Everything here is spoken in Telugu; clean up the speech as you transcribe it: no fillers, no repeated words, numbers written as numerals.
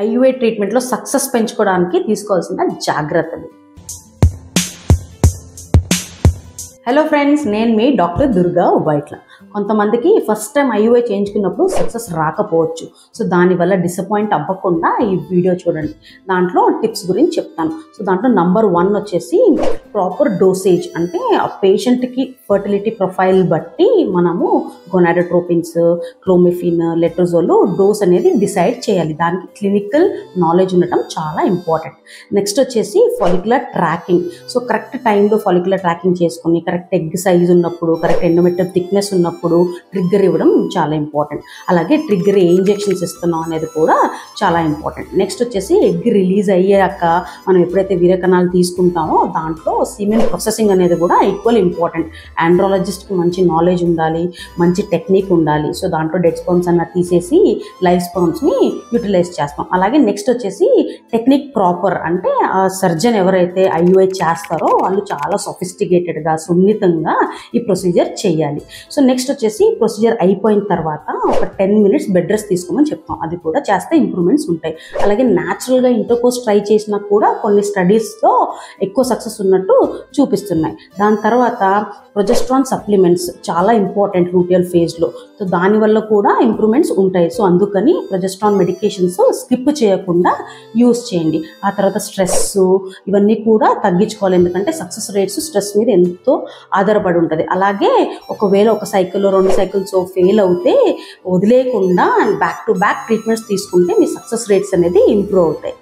ఐయుఐ ట్రీట్మెంట్లో సక్సెస్ పెంచుకోవడానికి తీసుకోవాల్సిన జాగ్రత్తలు. హలో ఫ్రెండ్స్, నేను మీ డాక్టర్ దుర్గా ఉబైట్ల. కొంతమందికి ఫస్ట్ టైం ఐయుఐ చేయించుకున్నప్పుడు సక్సెస్ రాకపోవచ్చు. సో దానివల్ల డిసప్పాయింట్ అవ్వకుండా ఈ వీడియో చూడండి. దాంట్లో టిప్స్ గురించి చెప్తాను. సో దాంట్లో నంబర్ 1 వచ్చేసి ప్రాపర్ డోసేజ్. అంటే ఆ పేషెంట్కి ఫర్టిలిటీ ప్రొఫైల్ బట్టి మనము గొనాడోట్రోపిన్స్, క్లోమిఫిన్, లెట్రోజోల్ డోస్ అనేది డిసైడ్ చేయాలి. దానికి క్లినికల్ నాలెడ్జ్ ఉండటం చాలా ఇంపార్టెంట్. నెక్స్ట్ వచ్చేసి ఫాలిక్యులర్ ట్రాకింగ్. సో కరెక్ట్ టైంలో ఫాలిక్యులర్ ట్రాకింగ్ చేసుకుని కరెక్ట్ ఎగ్ సైజ్ ఉన్నప్పుడు, కరెక్ట్ ఎండోమెట్రియం థిక్నెస్ ఉన్నప్పుడు ట్రిగ్గర్ ఇవ్వడం చాలా ఇంపార్టెంట్. అలాగే ట్రిగ్గర్ ఏ ఇంజెక్షన్స్ ఇస్తున్నాం అనేది కూడా చాలా ఇంపార్టెంట్. నెక్స్ట్ వచ్చేసి ఎగ్ రిలీజ్ అయ్యాక మనం ఎప్పుడైతే వీరకణాలు తీసుకుంటామో దాంట్లో సీమెన్ ప్రాసెసింగ్ అనేది కూడా ఈక్వల్ ఇంపార్టెంట్. ఆండ్రాలజిస్ట్కి మంచి నాలెడ్జ్ ఉండాలి, మంచి టెక్నిక్ ఉండాలి. సో దాంట్లో డెడ్ స్పర్మ్స్ అన్న తీసేసి లైవ్ స్పర్మ్స్ని యూటిలైజ్ చేస్తాం. అలాగే నెక్స్ట్ వచ్చేసి టెక్నిక్ ప్రాపర్. అంటే ఆ సర్జన్ ఎవరైతే ఐయుఐ చేస్తారో వాళ్ళు చాలా సొఫిస్టికేటెడ్గా, సున్నితంగా ఈ ప్రొసీజర్ చేయాలి. సో నెక్స్ట్ వచ్చేసి ప్రొసీజర్ అయిపోయిన తర్వాత ఒక 10 minutes బెడ్ రెస్ట్ తీసుకోమని చెప్తాం. అది కూడా చేస్తే ఇంప్రూవ్మెంట్స్ ఉంటాయి. అలాగే న్యాచురల్గా ఇంటర్కోర్స్ ట్రై చేసినా కూడా కొన్ని స్టడీస్లో ఎక్కువ సక్సెస్ ఉన్నట్టు చూపిస్తున్నాయి. దాని తర్వాత ప్రొజెస్ట్రాన్ సప్లిమెంట్స్ చాలా ఇంపార్టెంట్ లూటియల్ ఫేజ్లో. సో దానివల్ల కూడా ఇంప్రూవ్మెంట్స్ ఉంటాయి. సో అందుకని ప్రొజెస్ట్రాన్ మెడికేషన్స్ స్కిప్ చేయకుండా యూస్ చేయండి. ఆ తర్వాత స్ట్రెస్ ఇవన్నీ కూడా తగ్గించుకోవాలి. ఎందుకంటే సక్సెస్ రేట్స్ స్ట్రెస్ మీద ఎంతో ఆధారపడి ఉంటుంది. అలాగే ఒకవేళ ఒక సైకిల్లో 2 cycles ఫెయిల్ అవుతే వదిలేయకుండా బ్యాక్ టు బ్యాక్ ట్రీట్మెంట్స్ తీసుకుంటే మీ సక్సెస్ రేట్స్ అనేది ఇంప్రూవ్ అవుతాయి.